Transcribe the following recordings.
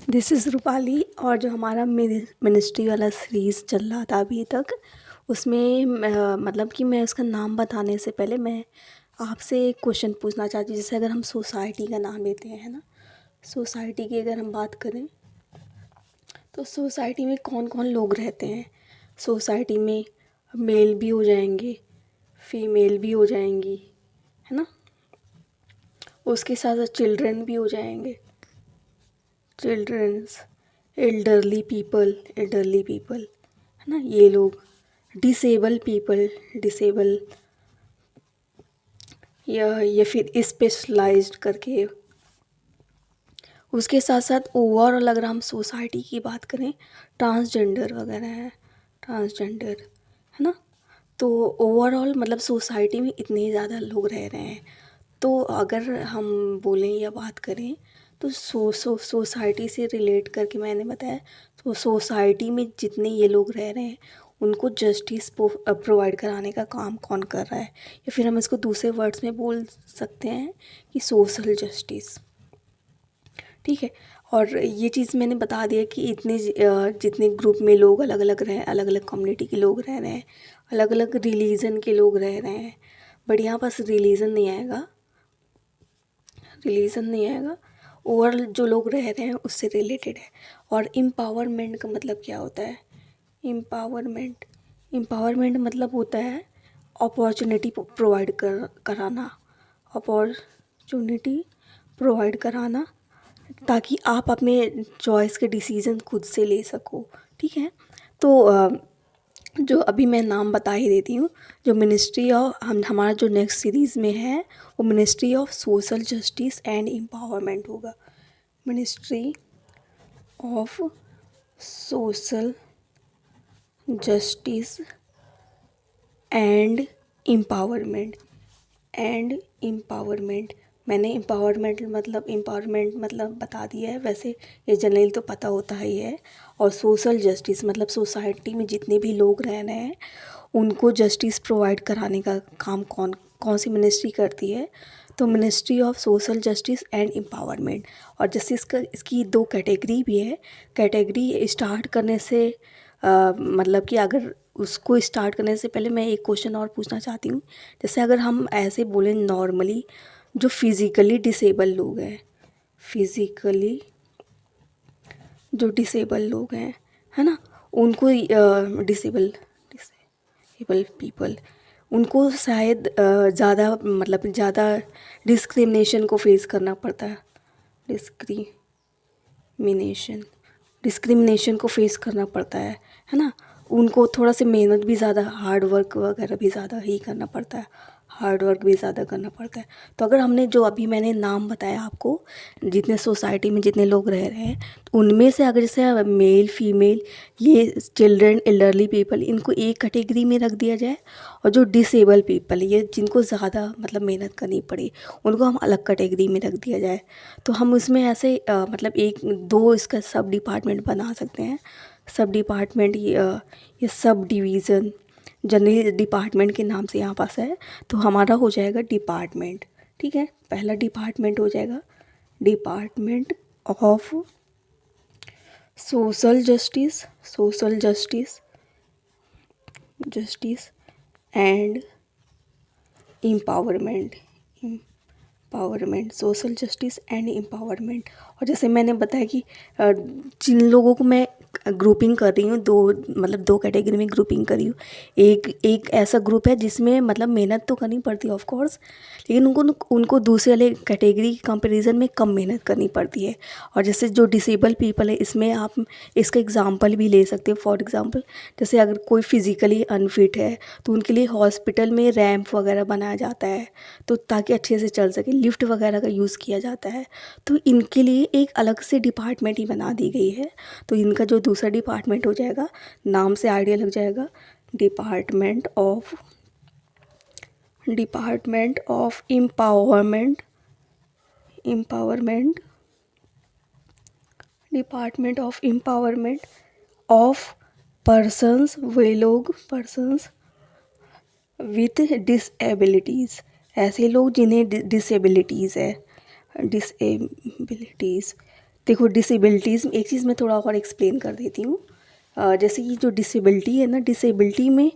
This is Rupali. और जो हमारा मिनिस्ट्री वाला सीरीज़ चल रहा था अभी तक, उसमें मतलब कि मैं उसका नाम बताने से पहले मैं आपसे एक क्वेश्चन पूछना चाहती हूँ। जैसे अगर हम सोसाइटी का नाम लेते हैं ना, सोसाइटी की अगर हम बात करें तो सोसाइटी में कौन कौन लोग रहते हैं। सोसाइटी में मेल भी हो जाएंगे, फीमेल भी हो जाएंगी, है ना। उसके साथ साथ चिल्ड्रन भी हो जाएंगे, चिल्ड्रंस, एल्डरली पीपल, है ना, ये लोग, डिसेबल पीपल, डिसेबल, या फिर स्पेशलाइज्ड करके। उसके साथ साथ ओवरऑल अगर हम सोसाइटी की बात करें, ट्रांसजेंडर वगैरह है, ट्रांसजेंडर, है ना। तो ओवरऑल मतलब सोसाइटी में इतने ज़्यादा लोग रह रहे हैं। तो अगर हम बोलें या बात करें तो सोसाइटी से रिलेट करके मैंने बताया, तो सोसाइटी में जितने ये लोग रह रहे हैं उनको जस्टिस प्रोवाइड कराने का काम कौन कर रहा है, या फिर हम इसको दूसरे वर्ड्स में बोल सकते हैं कि सोशल जस्टिस। ठीक है। और ये चीज़ मैंने बता दिया कि जितने ग्रुप में लोग अलग अलग रहे, अलग अलग कम्युनिटी के लोग रह रहे हैं, अलग अलग रिलीजन के लोग रह रहे हैं। बट यहाँ पास रिलीजन नहीं आएगा, रिलीजन नहीं आएगा, ओवरऑल जो लोग रह रहे हैं उससे रिलेटेड है। और एम्पावरमेंट का मतलब क्या होता है। एम्पावरमेंट, एम्पावरमेंट मतलब होता है अपॉर्चुनिटी प्रोवाइड कराना, अपॉर्चुनिटी प्रोवाइड कराना, ताकि आप अपने चॉइस के डिसीजन खुद से ले सको। ठीक है। तो जो अभी मैं नाम बता ही देती हूँ। जो मिनिस्ट्री ऑफ हमारा जो नेक्स्ट सीरीज़ में है वो ministry of social justice and empowerment होगा। Ministry of social justice and empowerment, and empowerment. मैंने एम्पावरमेंट मतलब बता दिया है, वैसे ये जनरली तो पता होता ही है। और सोशल जस्टिस मतलब सोसाइटी में जितने भी लोग रह रहे हैं उनको जस्टिस प्रोवाइड कराने का काम कौन कौन सी मिनिस्ट्री करती है, तो ministry of social justice and empowerment. और जैसे इसकी दो कैटेगरी भी है। कैटेगरी स्टार्ट करने से मतलब कि अगर उसको स्टार्ट करने से पहले मैं एक क्वेश्चन और पूछना चाहती हूँ। जैसे अगर हम ऐसे बोलें नॉर्मली, जो फिज़िकली डिसेबल लोग हैं, फिज़िकली जो डिसेबल लोग हैं, है ना, उनको डिसेबल डिसेबल पीपल, उनको शायद ज़्यादा मतलब ज़्यादा डिस्क्रिमिनेशन को फेस करना पड़ता है। डिस्क्रिमिनेशन, डिस्क्रिमिनेशन को फेस करना पड़ता है ना। उनको थोड़ा सी मेहनत भी ज़्यादा, हार्ड वर्क वगैरह भी ज़्यादा ही करना पड़ता है, हार्ड वर्क भी ज़्यादा करना पड़ता है। तो अगर हमने जो अभी मैंने नाम बताया आपको, जितने सोसाइटी में जितने लोग रह रहे हैं, तो उनमें से अगर जैसे मेल फीमेल, ये चिल्ड्रन, एल्डरली पीपल, इनको एक कैटेगरी में रख दिया जाए, और जो डिसेबल पीपल, ये जिनको ज़्यादा मतलब मेहनत करनी पड़े, उनको हम अलग कैटेगरी में रख दिया जाए। तो हम उसमें ऐसे मतलब एक दो इसका सब डिपार्टमेंट बना सकते हैं। सब डिपार्टमेंट, ये सब डिवीज़न जनरली डिपार्टमेंट के नाम से यहाँ पास है। तो हमारा हो जाएगा डिपार्टमेंट। ठीक है। पहला डिपार्टमेंट हो जाएगा department of social justice, social justice, justice and empowerment, empowerment, social justice and empowerment. और जैसे मैंने बताया कि जिन लोगों को मैं ग्रुपिंग कर रही हूँ, दो कैटेगरी में ग्रुपिंग करी हूँ। एक ऐसा ग्रुप है जिसमें मतलब मेहनत तो करनी पड़ती है ऑफ कोर्स, लेकिन उनको दूसरे वाले कैटेगरी के कंपैरिजन में कम मेहनत करनी पड़ती है। और जैसे जो डिसेबल पीपल है, इसमें आप इसका एग्जांपल भी ले सकते हो। फॉर एग्जांपल, जैसे अगर कोई फिज़िकली अनफिट है तो उनके लिए हॉस्पिटल में रैंप वगैरह बनाया जाता है, तो ताकि अच्छे से चल सके, लिफ्ट वगैरह का यूज़ किया जाता है। तो इनके लिए एक अलग से डिपार्टमेंट ही बना दी गई है। तो इनका जो दूसरा डिपार्टमेंट हो जाएगा, नाम से आइडिया लग जाएगा, department of empowerment, empowerment, department of empowerment of persons, वे लोग, पर्सन्स विथ डिसएबिलिटीज़, ऐसे लोग जिन्हें डिसेबिलिटीज़ है, डिसेबिलिटीज़, देखो डिसेबिलिटीज़, एक चीज़ मैं थोड़ा और एक्सप्लेन कर देती हूँ। जैसे कि जो डिसेबिलिटी है ना, डिसेबिलिटी में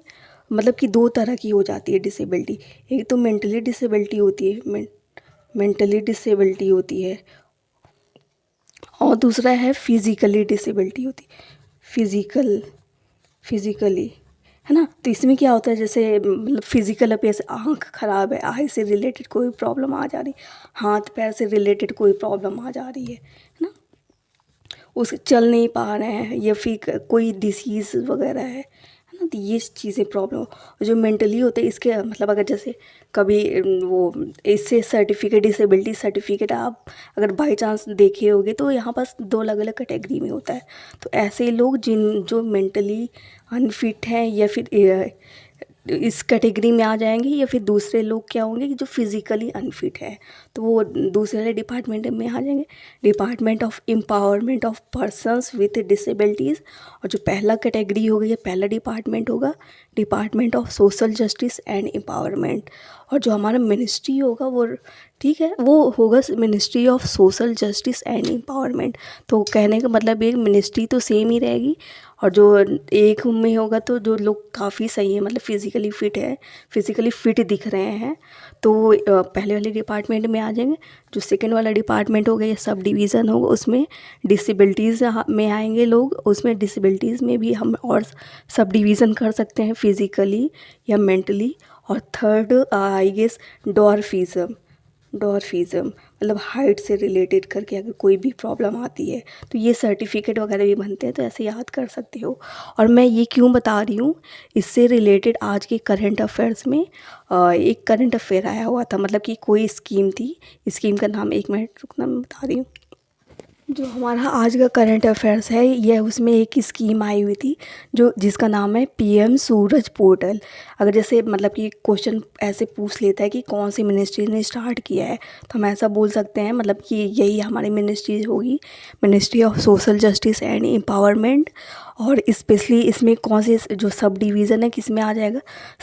मतलब कि दो तरह की हो जाती है डिसेबिलिटी। एक तो मेंटली डिसेबिलिटी होती है, मेंटली डिसेबिलिटी होती है, और दूसरा है फिज़िकली डिसेबिलिटी होती है, फिज़िकली, है ना। तो इसमें क्या होता है, जैसे मतलब फिज़िकल अपीयरेंस, आँख ख़राब है, आई से रिलेटेड कोई प्रॉब्लम आ जा रही, हाथ पैर से रिलेटेड कोई प्रॉब्लम आ जा रही है ना, उस चल नहीं पा रहे हैं, या फिर कोई डिसीज़ वगैरह है ना। तो ये चीज़ें प्रॉब्लम जो मेंटली होते हैं, इसके मतलब अगर जैसे कभी वो इससे सर्टिफिकेट, डिसेबिलिटी सर्टिफिकेट आप अगर बाई चांस देखे होगे तो यहाँ पास दो अलग अलग कैटेगरी में होता है। तो ऐसे लोग जो मेंटली अनफिट हैं या फिर इस कैटेगरी में आ जाएंगे, या फिर दूसरे लोग क्या होंगे कि जो फिज़िकली अनफिट है, तो वो दूसरे डिपार्टमेंट में आ जाएंगे, department of empowerment of persons with disabilities. और जो पहला कैटेगरी होगा या पहला डिपार्टमेंट होगा, department of social justice and empowerment. और जो हमारा मिनिस्ट्री होगा वो, ठीक है, वो होगा ministry of social justice and empowerment. तो कहने का मतलब एक मिनिस्ट्री तो सेम ही रहेगी, और जो एक में होगा तो जो लोग काफ़ी सही है, मतलब फिज़िकली फ़िट है, फिज़िकली फ़िट दिख रहे हैं, तो वो पहले वाले डिपार्टमेंट में आ जाएंगे। जो सेकंड वाला डिपार्टमेंट होगा या सब डिवीज़न होगा, उसमें डिसेबिलिटीज़ में आएंगे लोग। उसमें डिसेबिलिटीज़ में भी हम और सब डिवीज़न कर सकते हैं, फिज़िकली या मेंटली। और थर्ड आई गेस डॉर्फिज़म मतलब हाइट से रिलेटेड करके अगर कोई भी प्रॉब्लम आती है तो ये सर्टिफिकेट वगैरह भी बनते हैं, तो ऐसे याद कर सकते हो। और मैं ये क्यों बता रही हूँ, इससे रिलेटेड आज के करंट अफेयर्स में एक करंट अफेयर आया हुआ था, मतलब कि कोई स्कीम थी, स्कीम का नाम, एक मिनट रुकना मैं बता रही हूँ। जो हमारा आज का करंट अफेयर्स है, यह उसमें एक स्कीम आई हुई थी जो जिसका नाम है पीएम सूरज पोर्टल। अगर जैसे मतलब कि क्वेश्चन ऐसे पूछ लेता है कि कौन सी मिनिस्ट्री ने स्टार्ट किया है, तो हम ऐसा बोल सकते हैं मतलब कि यही हमारी मिनिस्ट्री होगी, ministry of social justice and empowerment. और स्पेशली इसमें कौन से जो सब डिवीज़न है किस में आ जाएगा,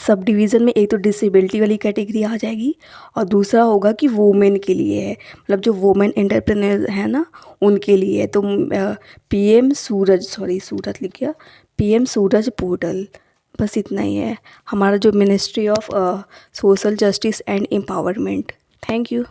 सब डिवीज़न में एक तो डिसेबिलिटी वाली कैटेगरी आ जाएगी, और दूसरा होगा कि वुमेन के लिए है, मतलब जो वुमेन एंटरप्रेन्योर है ना, उनके लिए। तो पीएम सूरज लिख गया, पीएम सूरज पोर्टल, बस इतना ही है हमारा जो ministry of social justice and empowerment. Thank you.